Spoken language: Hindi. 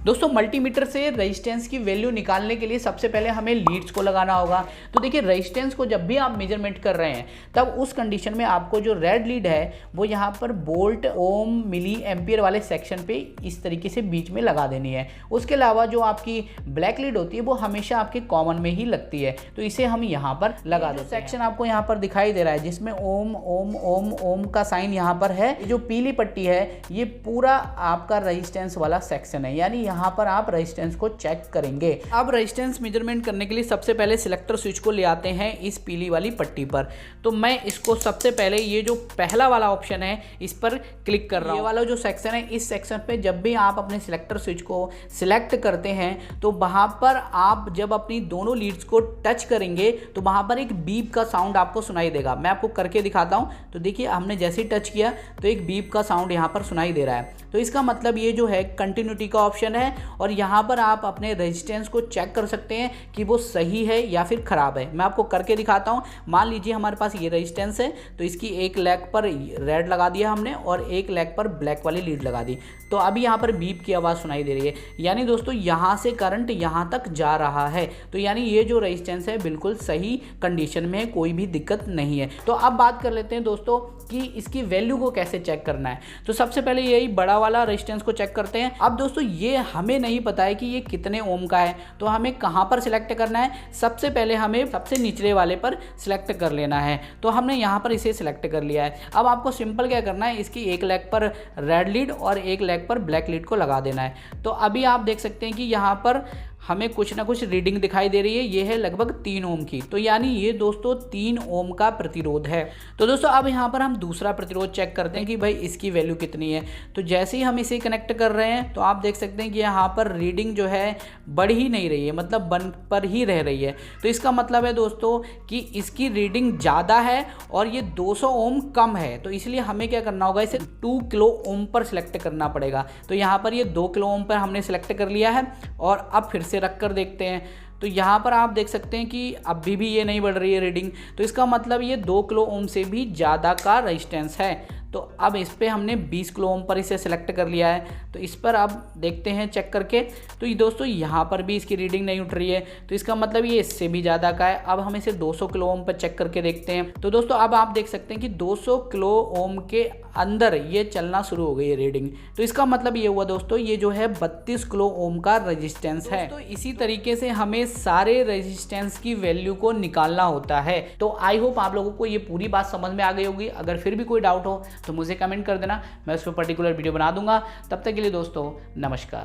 दोस्तों मल्टीमीटर से रेजिस्टेंस की वैल्यू निकालने के लिए सबसे पहले हमें लीड्स को लगाना होगा। तो देखिए रेजिस्टेंस को जब भी आप मेजरमेंट कर रहे हैं तब उस कंडीशन में आपको जो रेड लीड है वो यहाँ पर वोल्ट, ओम, मिली एम्पियर वाले सेक्शन पे इस तरीके से बीच में लगा देनी है। उसके अलावा जो आपकी ब्लैक लीड होती है वो हमेशा आपके कॉमन में ही लगती है, तो इसे हम यहाँ पर लगा देते हैं। सेक्शन आपको यहाँ पर दिखाई दे रहा है जिसमें ओम ओम ओम ओम का साइन यहाँ पर है। जो पीली पट्टी है ये पूरा आपका रेजिस्टेंस वाला सेक्शन है, यानी यहाँ पर आप रेजिस्टेंस को चेक करेंगे। अब रेजिस्टेंस मेजरमेंट करने के लिए सबसे पहले सिलेक्टर स्विच को ले आते हैं इस पीली वाली पट्टी पर। तो मैं इसको सबसे पहले ये जो पहला वाला ऑप्शन है इस पर क्लिक कर रहा हूँ। ये वाला जो सेक्शन है इस सेक्शन पे जब भी आप अपने सिलेक्टर स्विच को सिलेक्ट करते हैं तो वहाँ पर आप जब अपनी दोनों लीड्स को टच करेंगे तो वहाँ पर एक बीप का साउंड आपको सुनाई देगा। मैं आपको करके दिखाता हूँ। तो देखिए हमने जैसे ही टच किया तो एक बीप का साउंड यहाँ पर सुनाई दे रहा है। तो इसका मतलब ये जो है कंटिन्यूटी का ऑप्शन है और यहाँ पर आप अपने रेजिस्टेंस को चेक कर सकते हैं कि वो सही है या फिर ख़राब है। मैं आपको करके दिखाता हूँ। मान लीजिए हमारे पास ये रेजिस्टेंस है तो इसकी एक लेग पर रेड लगा दिया हमने और एक लेग पर ब्लैक वाली लीड लगा दी। तो अभी यहाँ पर बीप की आवाज़ सुनाई दे रही है, यानी दोस्तों यहाँ से करंट यहाँ तक जा रहा है। तो यानी ये जो रेजिस्टेंस है बिल्कुल सही कंडीशन में है, कोई भी दिक्कत नहीं है। तो अब बात कर लेते हैं दोस्तों कि इसकी वैल्यू को कैसे चेक करना है। तो सबसे पहले यही बड़ा वाला रेजिस्टेंस को चेक करते हैं। अब दोस्तों ये हमें नहीं पता है कि ये कितने ओम का है, तो हमें कहाँ पर सिलेक्ट करना है। सबसे पहले हमें सबसे निचले वाले पर सिलेक्ट कर लेना है। तो हमने यहाँ पर इसे सिलेक्ट कर लिया है। अब आपको सिंपल क्या करना है, इसकी एक लेग पर रेड लीड और एक लेग पर ब्लैक लीड को लगा देना है। तो अभी आप देख सकते हैं कि यहाँ पर हमें कुछ ना कुछ रीडिंग दिखाई दे रही है। ये है लगभग 3 ओम की, तो यानी ये दोस्तों 3 ओम का प्रतिरोध है। तो दोस्तों अब यहाँ पर हम दूसरा प्रतिरोध चेक करते हैं कि भाई इसकी वैल्यू कितनी है। तो जैसे ही हम इसे कनेक्ट कर रहे हैं तो आप देख सकते हैं कि यहाँ पर रीडिंग जो है बढ़ ही नहीं रही है, मतलब बन पर ही रह रही है। तो इसका मतलब है दोस्तों कि इसकी रीडिंग ज़्यादा है और ये 200 ओम कम है। तो इसलिए हमें क्या करना होगा, इसे 2 किलो ओम पर सिलेक्ट करना पड़ेगा। तो यहाँ पर ये 2 किलो ओम पर हमने सिलेक्ट कर लिया है और अब फिर से रख कर देखते हैं। तो यहाँ पर आप देख सकते हैं कि अभी भी ये नहीं बढ़ रही है रीडिंग। तो इसका मतलब ये 2 किलो ओम से भी ज़्यादा का रेजिस्टेंस है। तो अब इस पे हमने 20 किलो ओम पर इसे सिलेक्ट कर लिया है। तो इस पर अब देखते हैं चेक करके। तो ये दोस्तों यहाँ पर भी इसकी रीडिंग नहीं उठ रही है, तो इसका मतलब ये इससे भी ज़्यादा का है। अब हम इसे 200 किलो ओम पर चेक करके देखते हैं। तो दोस्तों अब आप देख सकते हैं कि 200 किलो ओम के अंदर ये चलना शुरू हो गई है रीडिंग। तो इसका मतलब ये हुआ दोस्तों ये जो है 32 किलो ओम का रेजिस्टेंस है। तो इसी तरीके से हमें सारे रेजिस्टेंस की वैल्यू को निकालना होता है। तो आई होप आप लोगों को ये पूरी बात समझ में आ गई होगी। अगर फिर भी कोई डाउट हो तो मुझे कमेंट कर देना, मैं उस पर पर्टिकुलर वीडियो बना दूंगा। तब तक के लिए दोस्तों नमस्कार।